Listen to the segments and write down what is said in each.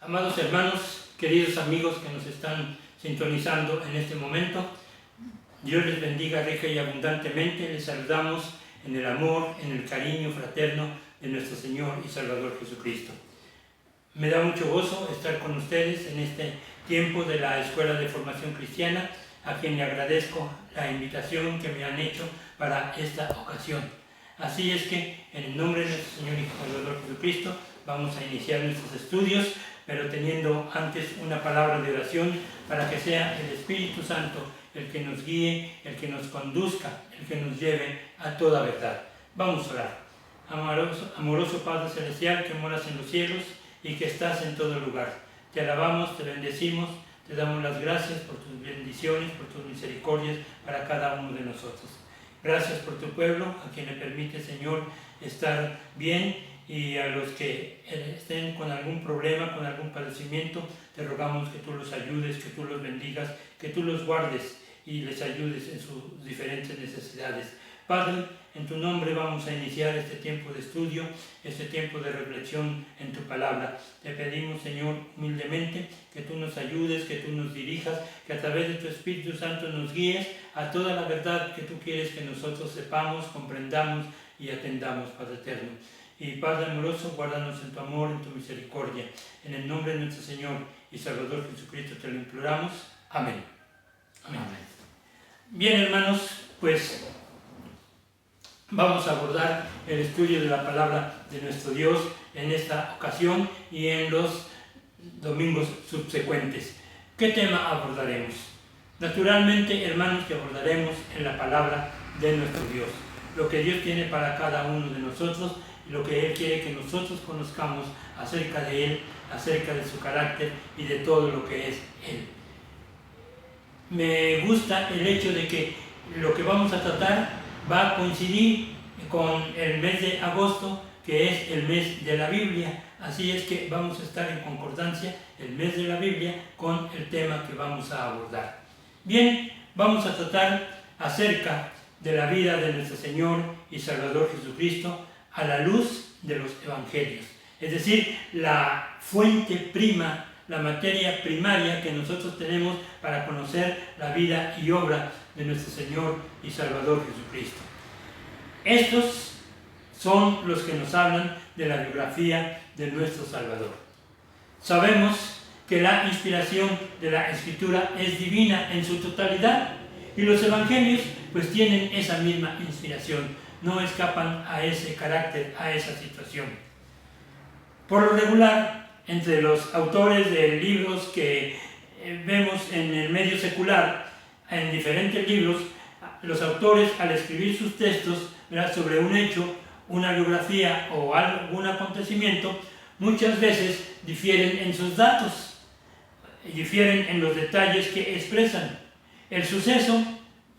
Amados hermanos, queridos amigos que nos están sintonizando en este momento, Dios les bendiga rica y abundantemente. Les saludamos en el amor, en el cariño fraterno de nuestro Señor y Salvador Jesucristo. Me da mucho gozo estar con ustedes en este tiempo de la Escuela de Formación Cristiana, a quien le agradezco la invitación que me han hecho para esta ocasión. Así es que, en el nombre de nuestro Señor y Salvador Jesucristo, vamos a iniciar nuestros estudios, pero teniendo antes una palabra de oración para que sea el Espíritu Santo el que nos guíe, el que nos conduzca, el que nos lleve a toda verdad. Vamos a orar. Amoroso Padre Celestial que moras en los cielos y que estás en todo lugar, te alabamos, te bendecimos, te damos las gracias por tus bendiciones, por tus misericordias para cada uno de nosotros. Gracias por tu pueblo, a quien le permite, Señor, estar bien, y a los que estén con algún problema, con algún padecimiento, te rogamos que tú los ayudes, que tú los bendigas, que tú los guardes y les ayudes en sus diferentes necesidades. Padre, en tu nombre vamos a iniciar este tiempo de estudio, este tiempo de reflexión en tu palabra. Te pedimos, Señor, humildemente, que tú nos ayudes, que tú nos dirijas, que a través de tu Espíritu Santo nos guíes a toda la verdad que tú quieres que nosotros sepamos, comprendamos y atendamos, Padre eterno. Y Padre amoroso, guárdanos en tu amor, en tu misericordia. En el nombre de nuestro Señor y Salvador Jesucristo te lo imploramos. Amén. Amén. Bien, hermanos, pues vamos a abordar el estudio de la palabra de nuestro Dios en esta ocasión y en los domingos subsecuentes. ¿Qué tema abordaremos? Naturalmente, hermanos, que abordaremos en la palabra de nuestro Dios, lo que Dios tiene para cada uno de nosotros y lo que Él quiere que nosotros conozcamos acerca de Él, acerca de su carácter y de todo lo que es Él. Me gusta el hecho de que lo que vamos a tratar va a coincidir con el mes de agosto, que es el mes de la Biblia. Así es que vamos a estar en concordancia el mes de la Biblia con el tema que vamos a abordar. Bien, vamos a tratar acerca de la vida de nuestro Señor y Salvador Jesucristo a la luz de los evangelios, es decir, la fuente prima, la materia primaria que nosotros tenemos para conocer la vida y obra de nuestro Señor y Salvador Jesucristo. Estos son los que nos hablan de la biografía de nuestro Salvador. Sabemos que la inspiración de la Escritura es divina en su totalidad y los evangelios pues tienen esa misma inspiración, no escapan a ese carácter, a esa situación. Por lo regular, entre los autores de libros que vemos en el medio secular, en diferentes libros, los autores al escribir sus textos, ¿verdad?, sobre un hecho, una biografía o algún acontecimiento, muchas veces difieren en sus datos, difieren en los detalles que expresan. El suceso,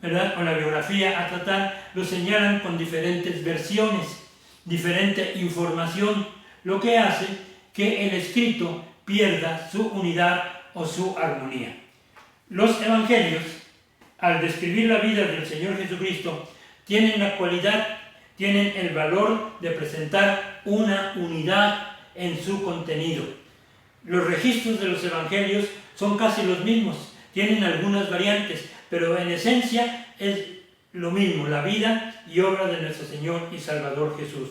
¿verdad?, o la biografía a tratar lo señalan con diferentes versiones, diferente información, lo que hace que el escrito pierda su unidad o su armonía. Los evangelios, al describir la vida del Señor Jesucristo, tienen la cualidad, tienen el valor de presentar una unidad en su contenido. Los registros de los evangelios son casi los mismos, tienen algunas variantes, pero en esencia es lo mismo, la vida y obra de nuestro Señor y Salvador Jesús.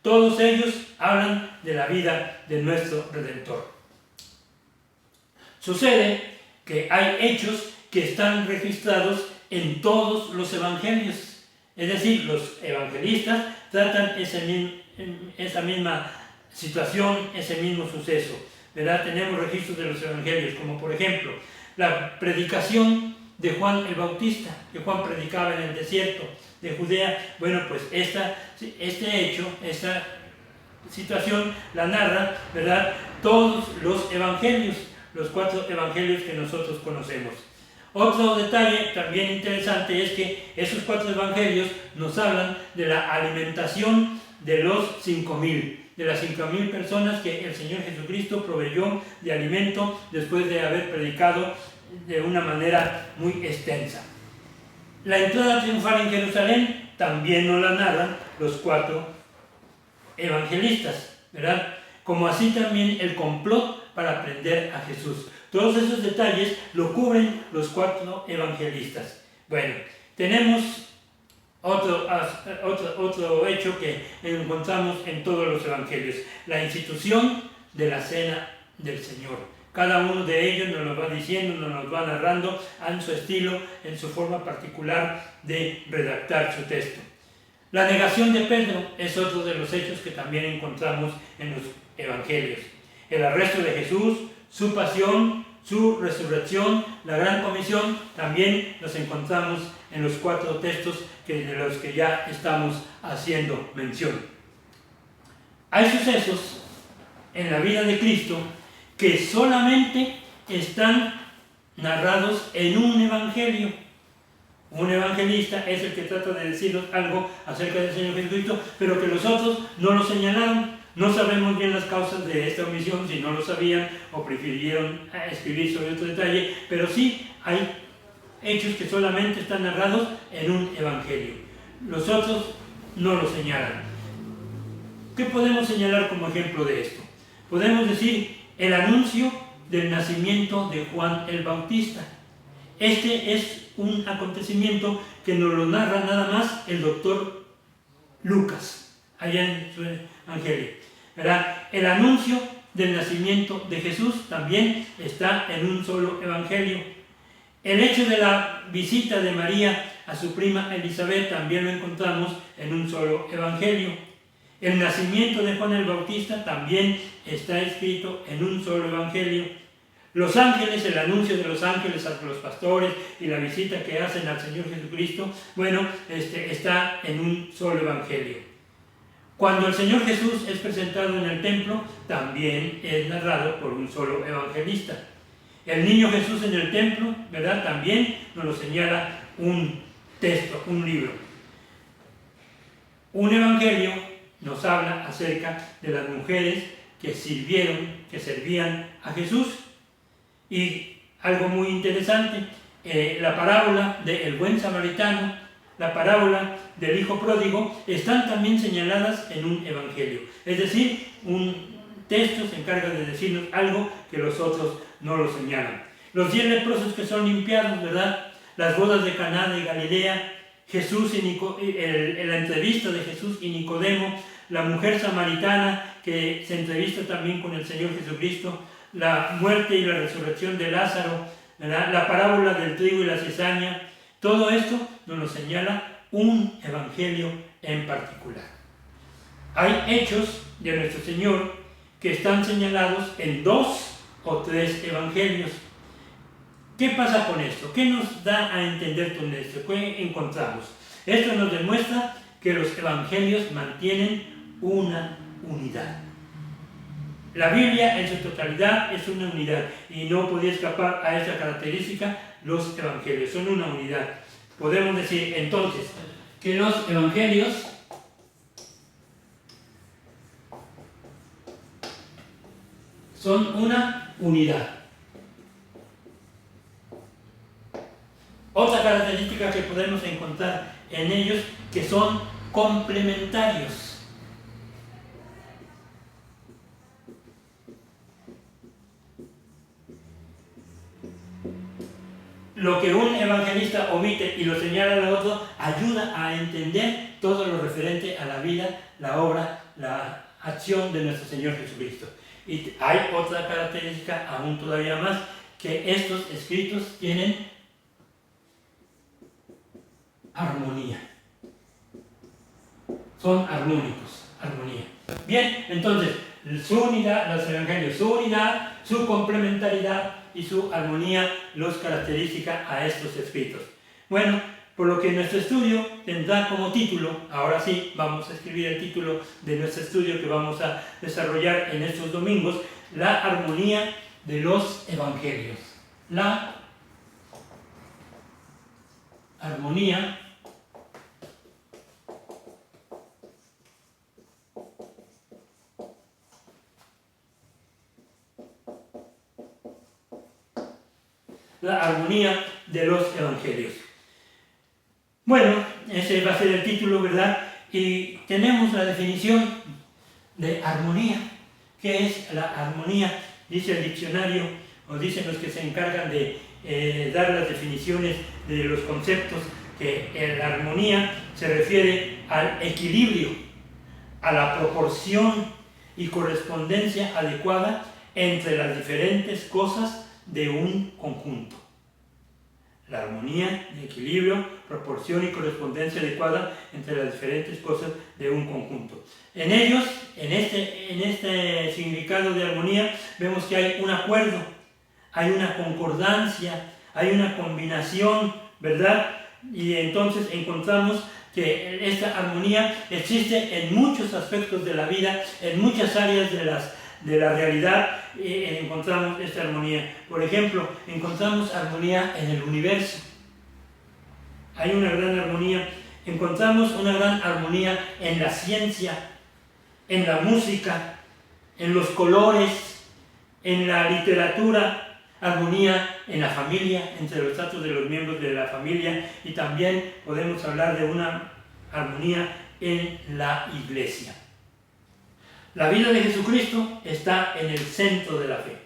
Todos ellos hablan de la vida de nuestro Redentor. Sucede que hay hechos que están registrados en todos los evangelios, es decir, los evangelistas tratan esa misma situación, ese mismo suceso, ¿verdad? Tenemos registros de los evangelios, como por ejemplo, la predicación de Juan el Bautista, que Juan predicaba en el desierto de Judea. Bueno, pues este hecho, esta situación la narra, ¿verdad?, todos los evangelios, los 4 evangelios que nosotros conocemos. Otro detalle también interesante es que esos 4 evangelios nos hablan de la alimentación de los 5,000, de las 5,000 personas que el Señor Jesucristo proveyó de alimento después de haber predicado de una manera muy extensa. La entrada triunfal en Jerusalén también nos la narran los 4 evangelistas, ¿verdad? Como así también el complot para aprender a Jesús. Todos esos detalles lo cubren los 4 evangelistas. Bueno, tenemos otro hecho que encontramos en todos los evangelios, la institución de la cena del Señor. Cada uno de ellos nos lo va diciendo, nos lo va narrando en su estilo, en su forma particular de redactar su texto. La negación de Pedro es otro de los hechos que también encontramos en los evangelios. El arresto de Jesús, su pasión, su resurrección, la gran comisión, también los encontramos en los 4 textos de los que ya estamos haciendo mención. Hay sucesos en la vida de Cristo que solamente están narrados en un evangelio. Un evangelista es el que trata de decirnos algo acerca del Señor Jesucristo, pero que los otros no lo señalaron. No sabemos bien las causas de esta omisión, si no lo sabían o prefirieron escribir sobre otro detalle, pero sí hay hechos que solamente están narrados en un evangelio. Los otros no lo señalan. ¿Qué podemos señalar como ejemplo de esto? Podemos decir el anuncio del nacimiento de Juan el Bautista. Este es un acontecimiento que nos lo narra nada más el doctor Lucas, allá en su evangelio, ¿verdad? El anuncio del nacimiento de Jesús también está en un solo evangelio. El hecho de la visita de María a su prima Elizabeth también lo encontramos en un solo evangelio. El nacimiento de Juan el Bautista también está escrito en un solo evangelio. Los ángeles, el anuncio de los ángeles a los pastores y la visita que hacen al Señor Jesucristo, bueno, está en un solo evangelio. Cuando el Señor Jesús es presentado en el templo, también es narrado por un solo evangelista. El niño Jesús en el templo, ¿verdad? También nos lo señala un texto, un libro. Un evangelio nos habla acerca de las mujeres que servían a Jesús. Y algo muy interesante, la parábola del buen samaritano, la parábola del hijo pródigo, están también señaladas en un evangelio. Es decir, un texto se encarga de decirnos algo que los otros no lo señalan. Los 10 leprosos que son limpiados, ¿verdad? Las bodas de Caná de Galilea, Jesús la entrevista de Jesús y Nicodemo, la mujer samaritana que se entrevista también con el Señor Jesucristo, la muerte y la resurrección de Lázaro, ¿verdad? La parábola del trigo y la cizaña, todo esto nos lo señala un evangelio en particular. Hay hechos de nuestro Señor que están señalados en 2 o 3 evangelios. ¿Qué pasa con esto? ¿Qué nos da a entender con esto? ¿Qué encontramos? Esto nos demuestra que los evangelios mantienen una unidad. La Biblia en su totalidad es una unidad y no podía escapar a esa característica los evangelios, son una unidad. Podemos decir entonces que los evangelios son una unidad. Otra característica que podemos encontrar en ellos que son complementarios. Lo que un evangelista omite y lo señala al otro ayuda a entender todo lo referente a la vida, la obra, la acción de nuestro Señor Jesucristo. Y hay otra característica aún todavía más, que estos escritos tienen armonía. Son armónicos, armonía. Bien, entonces, su unidad, los evangelios, su unidad, su complementariedad y su armonía los caracteriza a estos escritos. Bueno, por lo que nuestro estudio tendrá como título, ahora sí vamos a escribir el título de nuestro estudio que vamos a desarrollar en estos domingos, la armonía de los evangelios. La armonía de los evangelios. Bueno, ese va a ser el título, ¿verdad? Y tenemos la definición de armonía. ¿Qué es la armonía? Dice el diccionario, o dicen los que se encargan de dar las definiciones de los conceptos, que la armonía se refiere al equilibrio, a la proporción y correspondencia adecuada entre las diferentes cosas de un conjunto. La armonía, el equilibrio, proporción y correspondencia adecuada entre las diferentes cosas de un conjunto. En ellos, en este significado de armonía, vemos que hay un acuerdo, hay una concordancia, hay una combinación, ¿verdad? Y entonces encontramos que esta armonía existe en muchos aspectos de la vida, en muchas áreas de la realidad, encontramos esta armonía. Por ejemplo, encontramos armonía en el universo. Hay una gran armonía. Encontramos una gran armonía en la ciencia, en la música, en los colores, en la literatura, armonía en la familia, entre los tratos de los miembros de la familia, y también podemos hablar de una armonía en la iglesia. La vida de Jesucristo está en el centro de la fe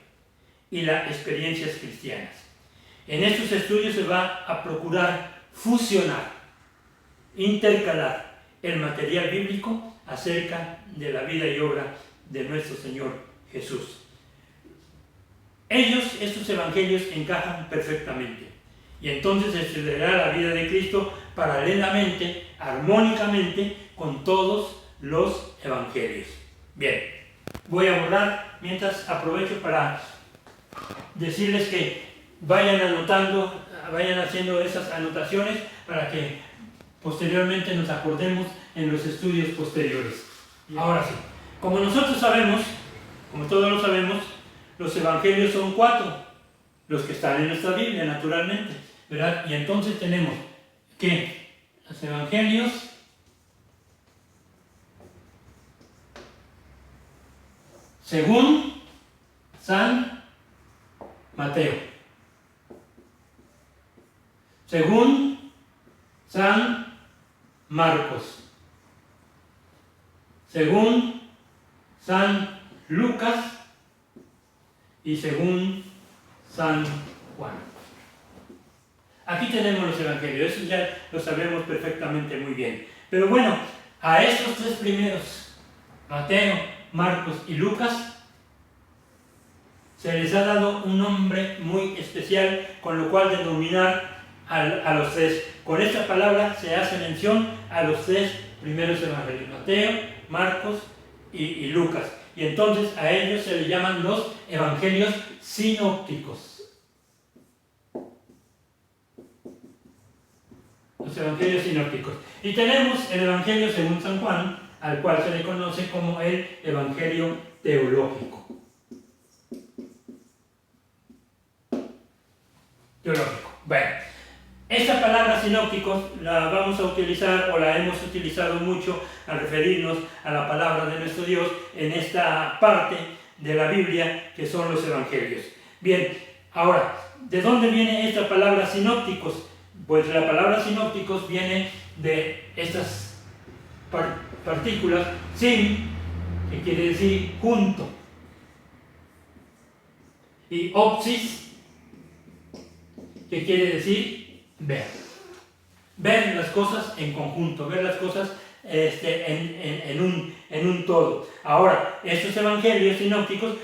y las experiencias cristianas. En estos estudios se va a procurar fusionar, intercalar el material bíblico acerca de la vida y obra de nuestro Señor Jesús. Estos evangelios encajan perfectamente, y entonces se estudiará la vida de Cristo paralelamente, armónicamente, con todos los evangelios. Bien, voy a borrar, mientras aprovecho para decirles que vayan anotando, vayan haciendo esas anotaciones para que posteriormente nos acordemos en los estudios posteriores. Ahora sí, como nosotros sabemos, como todos lo sabemos, los evangelios son 4, los que están en nuestra Biblia, naturalmente, ¿verdad? Y entonces tenemos que los evangelios según San Mateo, según San Marcos, según San Lucas y según San Juan. Aquí tenemos los evangelios, eso ya lo sabemos perfectamente muy bien. Pero bueno, a estos 3 primeros, Mateo, Marcos y Lucas, se les ha dado un nombre muy especial, con lo cual denominar a los 3. Con esta palabra se hace mención a los 3 primeros evangelios, Mateo, Marcos y Lucas. Y entonces a ellos se les llaman los evangelios sinópticos. Los evangelios sinópticos. Y tenemos el evangelio según San Juan, al cual se le conoce como el evangelio teológico. Bueno, esta palabra sinópticos la vamos a utilizar, o la hemos utilizado mucho al referirnos a la palabra de nuestro Dios en esta parte de la Biblia que son los evangelios. Bien, ahora, ¿de dónde viene esta palabra sinópticos? Pues la palabra sinópticos viene de estas partículas sin, que quiere decir junto, y opsis, que quiere decir ver. Ver las cosas en conjunto, ver las cosas en un todo. Ahora, estos evangelios sinópticos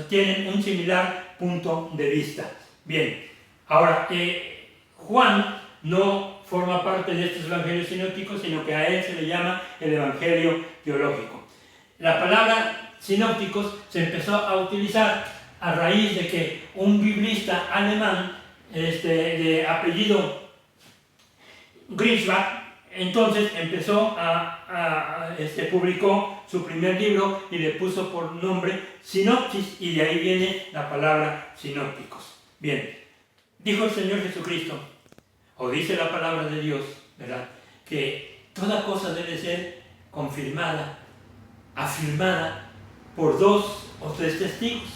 tienen un similar punto de vista. Bien, ahora, Juan no forma parte de estos evangelios sinópticos, sino que a él se le llama el evangelio teológico. La palabra sinópticos se empezó a utilizar a raíz de que un biblista alemán de apellido Griesbach, entonces empezó publicó su primer libro y le puso por nombre Sinopsis, y de ahí viene la palabra sinópticos. Bien, dijo el Señor Jesucristo, o dice la palabra de Dios, ¿verdad?, que toda cosa debe ser confirmada, afirmada por 2 o 3 testigos.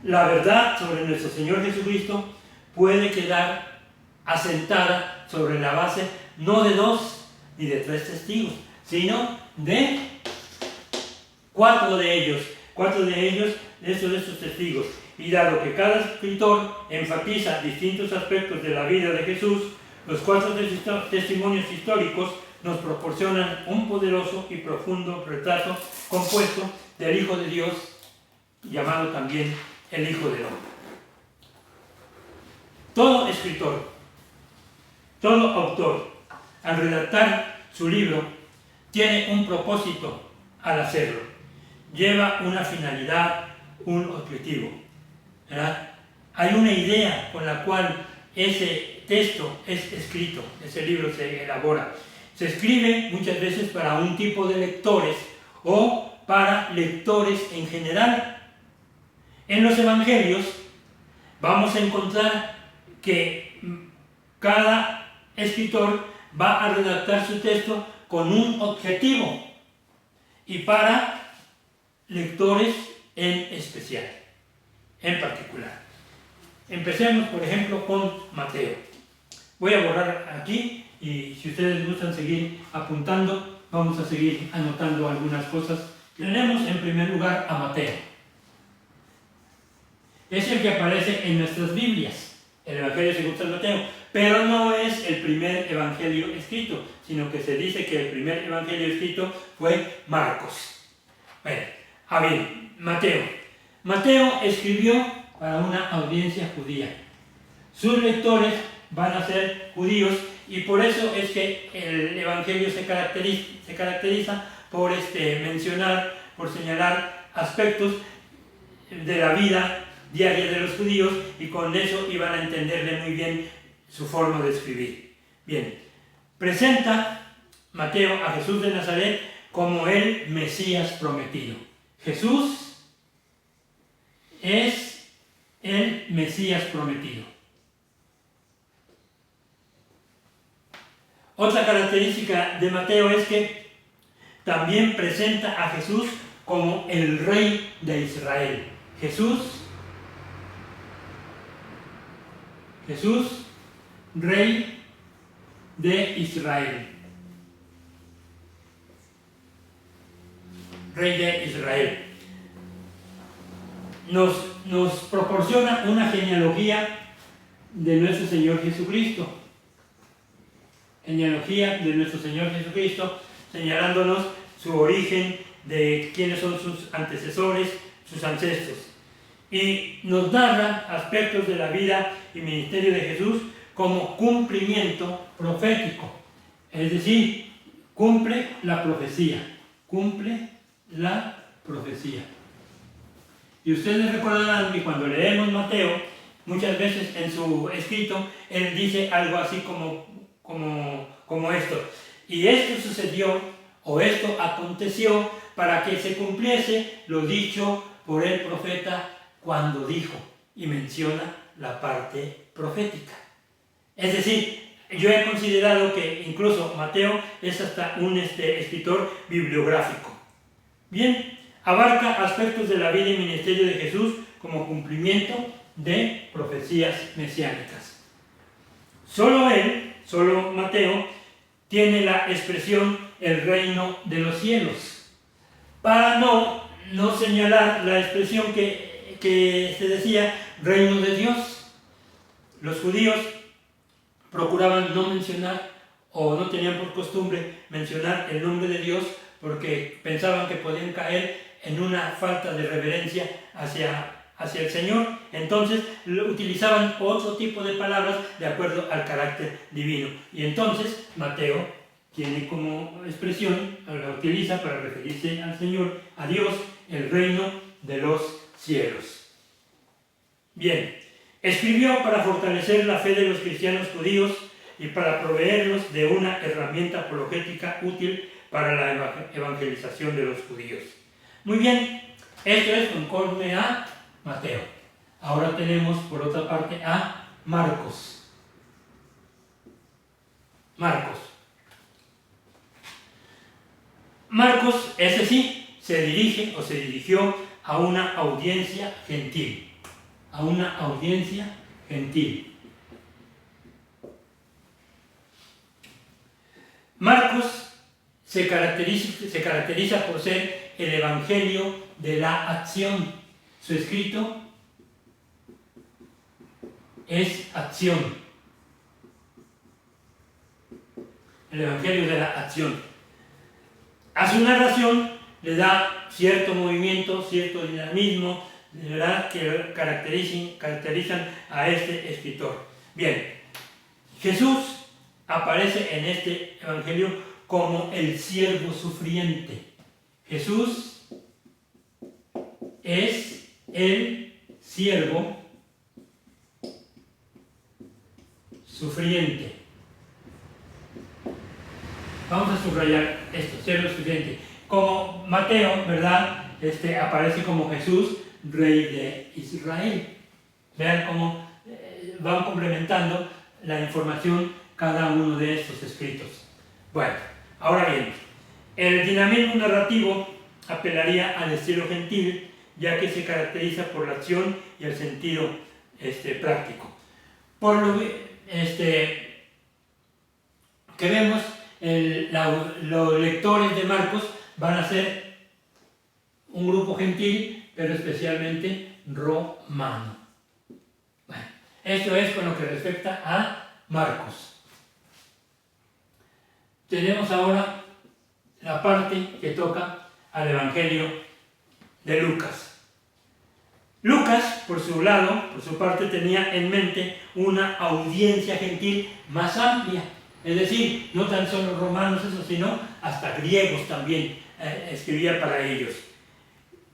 La verdad sobre nuestro Señor Jesucristo puede quedar asentada sobre la base no de 2 ni de 3 testigos, sino de 4 de ellos. 4 de ellos de estos testigos. Y dado que cada escritor enfatiza distintos aspectos de la vida de Jesús, los 4 testimonios históricos nos proporcionan un poderoso y profundo retrato compuesto del Hijo de Dios, llamado también el Hijo del Hombre. Todo escritor, todo autor, al redactar su libro, tiene un propósito al hacerlo. Lleva una finalidad, un objetivo, ¿verdad? Hay una idea con la cual ese texto es escrito, ese libro se elabora. Se escribe muchas veces para un tipo de lectores o para lectores en general. En los evangelios vamos a encontrar que cada escritor va a redactar su texto con un objetivo y para lectores en especial, en particular. Empecemos, por ejemplo, con Mateo. Voy a borrar aquí y si ustedes gustan seguir apuntando, vamos a seguir anotando algunas cosas. Tenemos en primer lugar a Mateo. Es el que aparece en nuestras Biblias, el Evangelio según San Mateo, pero no es el primer Evangelio escrito, sino que se dice que el primer Evangelio escrito fue Marcos. Bueno, a ver, Mateo. Mateo escribió para una audiencia judía. Sus lectores van a ser judíos y por eso es que el Evangelio se caracteriza por mencionar, por señalar aspectos de la vida diaria de los judíos y con eso iban a entenderle muy bien su forma de escribir. Bien, presenta Mateo a Jesús de Nazaret como el Mesías prometido. Jesús es el Mesías prometido. Otra característica de Mateo es que también presenta a Jesús como el Rey de Israel. Jesús, Rey de Israel. Rey de Israel. Nos proporciona una genealogía de nuestro Señor Jesucristo. Genealogía de nuestro Señor Jesucristo, señalándonos su origen, de quiénes son sus antecesores, sus ancestros. Y nos narra aspectos de la vida y ministerio de Jesús como cumplimiento profético. Es decir, cumple la profecía. Cumple la profecía. Y ustedes recordarán que cuando leemos Mateo, muchas veces en su escrito, él dice algo así como esto. Y esto sucedió, o esto aconteció, para que se cumpliese lo dicho por el profeta cuando dijo, y menciona la parte profética. Es decir, yo he considerado que incluso Mateo es hasta un escritor bibliográfico. Bien, abarca aspectos de la vida y ministerio de Jesús como cumplimiento de profecías mesiánicas. Solo Mateo, tiene la expresión el reino de los cielos, para no señalar la expresión que se decía reino de Dios. Los judíos procuraban no mencionar o no tenían por costumbre mencionar el nombre de Dios porque pensaban que podían caer en una falta de reverencia hacia el Señor. Entonces utilizaban otro tipo de palabras de acuerdo al carácter divino. Y entonces Mateo tiene como expresión, la utiliza para referirse al Señor, a Dios, el reino de los cielos. Bien, escribió para fortalecer la fe de los cristianos judíos y para proveerlos de una herramienta apologética útil para la evangelización de los judíos. Muy bien, esto es conforme a Mateo. Ahora tenemos por otra parte a Marcos. Marcos, ese sí, se dirigió a una audiencia gentil. Marcos se caracteriza por ser el Evangelio de la acción. Su escrito es acción. El Evangelio de la acción. A su narración le da cierto movimiento, cierto dinamismo, ¿verdad?, que caracterizan a este escritor. Bien, Jesús aparece en este Evangelio como el siervo sufriente. Jesús es el siervo sufriente. Vamos a subrayar esto, siervo sufriente. Como Mateo, ¿verdad?, aparece como Jesús, Rey de Israel. Vean cómo van complementando la información cada uno de estos escritos. Bueno, ahora bien, el dinamismo narrativo apelaría al estilo gentil, ya que se caracteriza por la acción y el sentido práctico. Por lo que vemos, los lectores de Marcos van a ser un grupo gentil, pero especialmente romano. Bueno, esto es con lo que respecta a Marcos. Tenemos ahora la parte que toca al Evangelio de Lucas. Lucas, por su lado, por su parte, tenía en mente una audiencia gentil más amplia. Es decir, no tan solo romanos, eso, sino hasta griegos también escribía para ellos.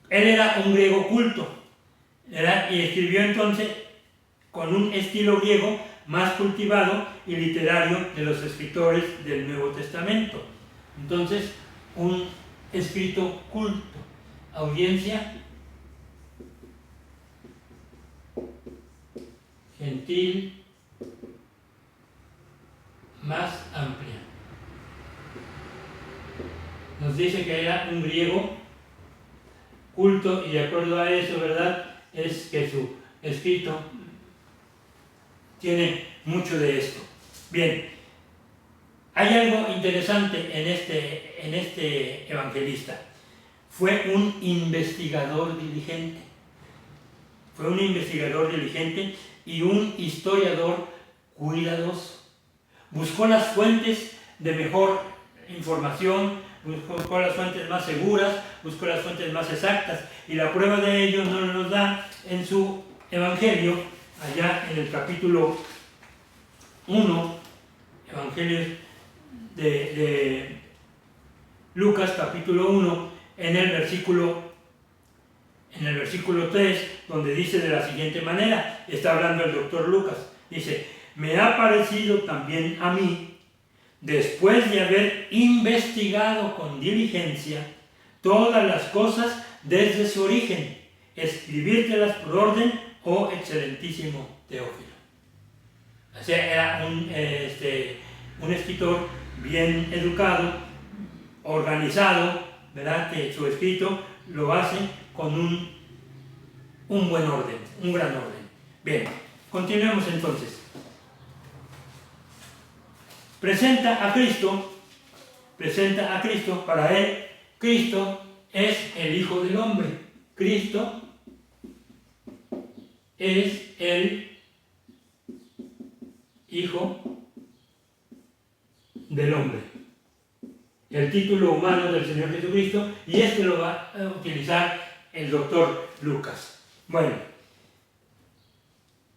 Él era un griego culto, ¿verdad?, y escribió entonces con un estilo griego más cultivado y literario de los escritores del Nuevo Testamento. Entonces, un escrito culto, audiencia gentil más amplia. Nos dice que era un griego culto, y de acuerdo a eso, ¿verdad?, es que su escrito tiene mucho de esto. Bien, hay algo interesante en este evangelista. Fue un investigador diligente. Fue un investigador diligente y un historiador cuidadoso. Buscó las fuentes de mejor información, buscó las fuentes más seguras, buscó las fuentes más exactas, y la prueba de ello nos da en su Evangelio, allá en el capítulo 1, Evangelio de Lucas, capítulo 1, en el versículo 3, donde dice de la siguiente manera, está hablando el doctor Lucas, dice: me ha parecido también a mí, después de haber investigado con diligencia todas las cosas desde su origen, escribírtelas por orden, oh excelentísimo Teófilo. O sea, era un escritor bien educado, organizado, ¿verdad?, que su escrito lo hace con un buen orden, un gran orden. Bien, continuemos entonces. Presenta a Cristo, para él, Cristo es el Hijo del Hombre. Cristo es el Hijo del Hombre. El título humano del Señor Jesucristo, y este lo va a utilizar el doctor Lucas. Bueno,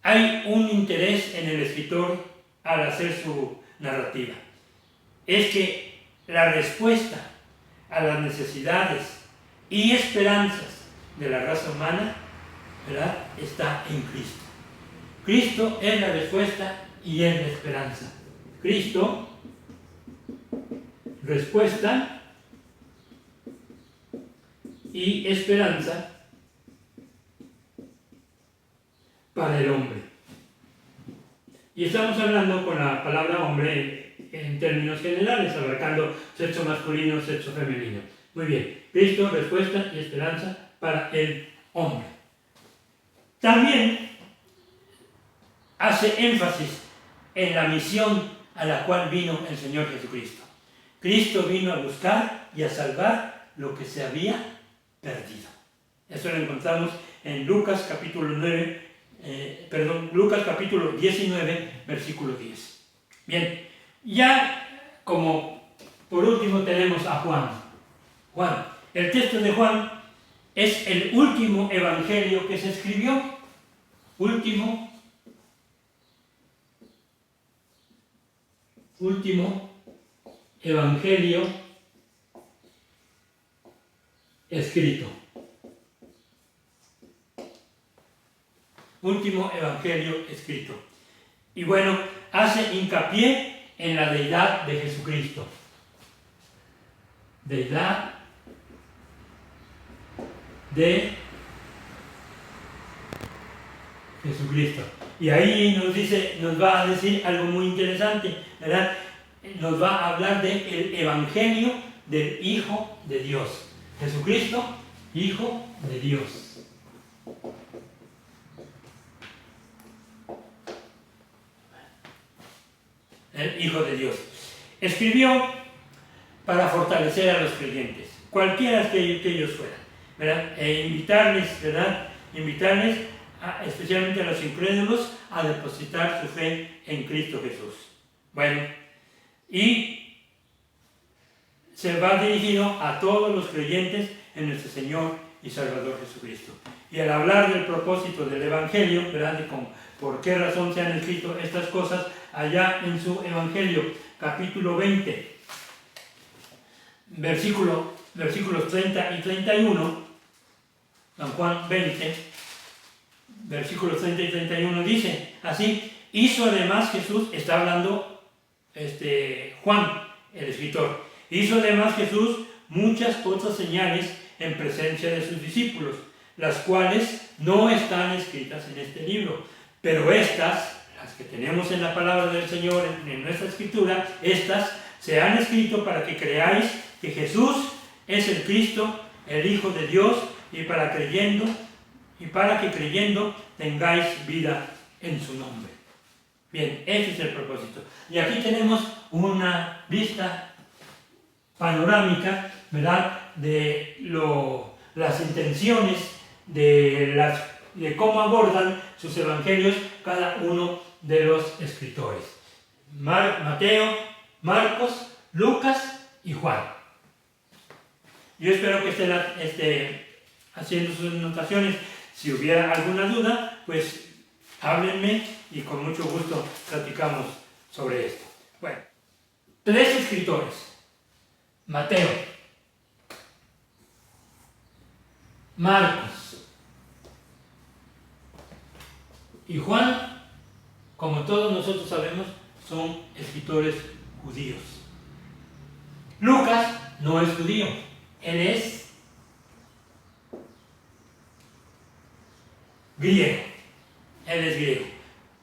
hay un interés en el escritor al hacer su narrativa. Es que la respuesta a las necesidades y esperanzas de la raza humana, ¿verdad?, está en Cristo. Cristo es la respuesta y es la esperanza. Cristo, respuesta y esperanza para el hombre. Y estamos hablando con la palabra hombre en términos generales, abarcando sexo masculino, sexo femenino. Muy bien, Cristo, respuesta y esperanza para el hombre. También hace énfasis en la misión a la cual vino el Señor Jesucristo. Cristo vino a buscar y a salvar lo que se había perdido. Eso lo encontramos en Lucas capítulo 19, versículo 10. Bien, ya como por último tenemos a Juan. Juan, el texto de Juan es el último evangelio que se escribió. Último evangelio escrito. Último evangelio escrito. Y bueno, hace hincapié en la deidad de Jesucristo. Deidad de Jesucristo. Y ahí nos va a decir algo muy interesante, ¿verdad? Nos va a hablar del evangelio del Hijo de Dios. Jesucristo, Hijo de Dios. El Hijo de Dios. Escribió para fortalecer a los creyentes, cualquiera que ellos fueran, ¿verdad? Invitarles, ¿verdad? Especialmente a los incrédulos, a depositar su fe en Cristo Jesús. Bueno, y se va dirigido a todos los creyentes en nuestro Señor y Salvador Jesucristo. Y al hablar del propósito del Evangelio, ¿verdad? De por qué razón se han escrito estas cosas, allá en su Evangelio, capítulo 20, versículos 30 y 31, San Juan 20, versículos 30 y 31 dice, así, hizo además Jesús, está hablando Juan, el escritor, hizo además Jesús muchas otras señales en presencia de sus discípulos, las cuales no están escritas en este libro, pero estas, las que tenemos en la palabra del Señor, en nuestra escritura, estas se han escrito para que creáis que Jesús es el Cristo, el Hijo de Dios, y para que creyendo tengáis vida en su nombre. Bien, ese es el propósito. Y aquí tenemos una vista panorámica, ¿verdad?, de las intenciones, de cómo abordan sus evangelios cada uno de los escritores. Mateo, Marcos, Lucas y Juan. Yo espero que estén haciendo sus anotaciones. Si hubiera alguna duda, pues háblenme y con mucho gusto platicamos sobre esto. Bueno, 3 escritores: Mateo, Marcos y Juan, como todos nosotros sabemos, son escritores judíos. Lucas no es judío, él es griego. Él es griego.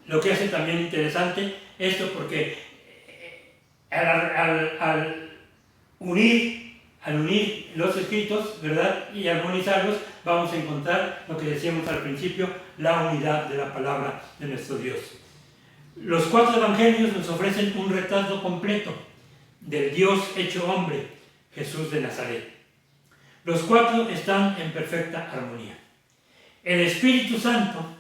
Lo que hace también interesante esto, porque al unir los escritos, ¿verdad?, y armonizarlos, vamos a encontrar lo que decíamos al principio, la unidad de la palabra de nuestro Dios. Los 4 evangelios nos ofrecen un retrato completo del Dios hecho hombre, Jesús de Nazaret. Los 4 están en perfecta armonía. El Espíritu Santo,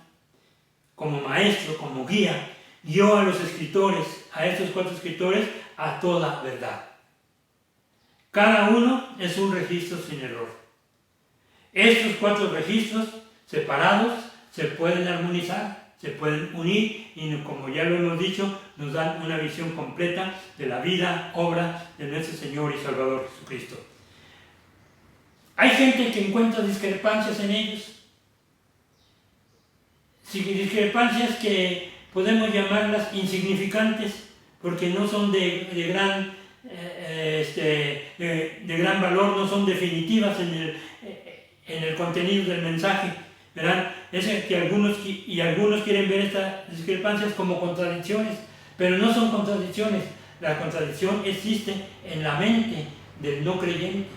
como maestro, como guía, guió a los escritores, a estos 4 escritores, a toda verdad. Cada uno es un registro sin error. Estos 4 registros separados se pueden armonizar, se pueden unir y, como ya lo hemos dicho, nos dan una visión completa de la vida, obra de nuestro Señor y Salvador Jesucristo. Hay gente que encuentra discrepancias en ellos. Discrepancias que podemos llamarlas insignificantes, porque no son de gran valor, no son definitivas en el contenido del mensaje, ¿verdad? Es que algunos quieren ver estas discrepancias como contradicciones, pero no son contradicciones. La contradicción existe en la mente del no creyente,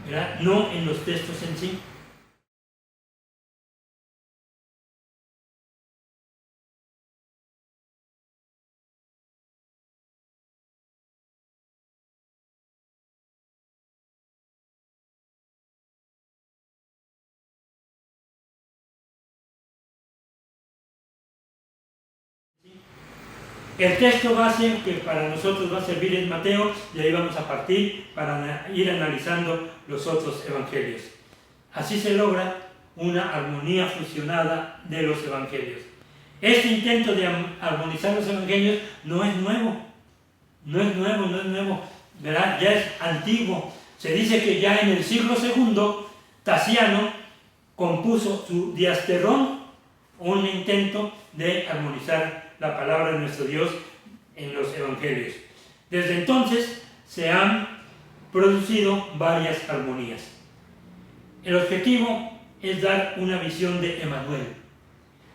¿verdad?, no en los textos en sí. El texto base que para nosotros va a servir es Mateo, y ahí vamos a partir para ir analizando los otros evangelios. Así se logra una armonía fusionada de los evangelios. Este intento de armonizar los evangelios no es nuevo, ¿verdad? Ya es antiguo. Se dice que ya en el siglo II, Tasiano compuso su Diasterón, un intento de armonizar la palabra de nuestro Dios en los evangelios. Desde entonces se han producido varias armonías. El objetivo es dar una visión de Emmanuel,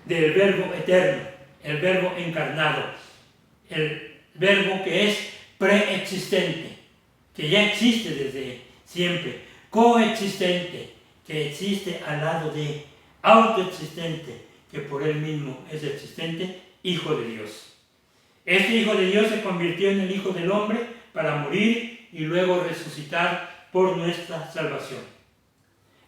del Verbo eterno, el Verbo encarnado, el Verbo que es preexistente, que ya existe desde siempre, coexistente, que existe al lado de, autoexistente, que por él mismo es existente, Hijo de Dios. Este Hijo de Dios se convirtió en el Hijo del Hombre para morir y luego resucitar por nuestra salvación.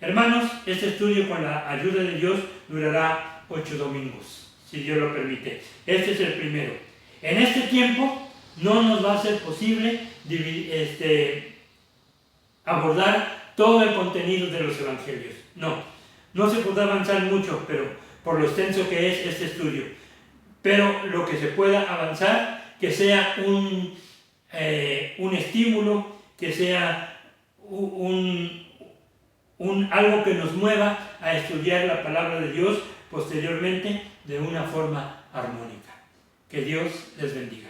Hermanos, este estudio con la ayuda de Dios durará 8 domingos, si Dios lo permite. Este es el primero. En este tiempo no nos va a ser posible abordar todo el contenido de los evangelios. No se podrá avanzar mucho, pero por lo extenso que es este estudio. Pero lo que se pueda avanzar, que sea un estímulo, que sea algo que nos mueva a estudiar la palabra de Dios posteriormente de una forma armónica. Que Dios les bendiga.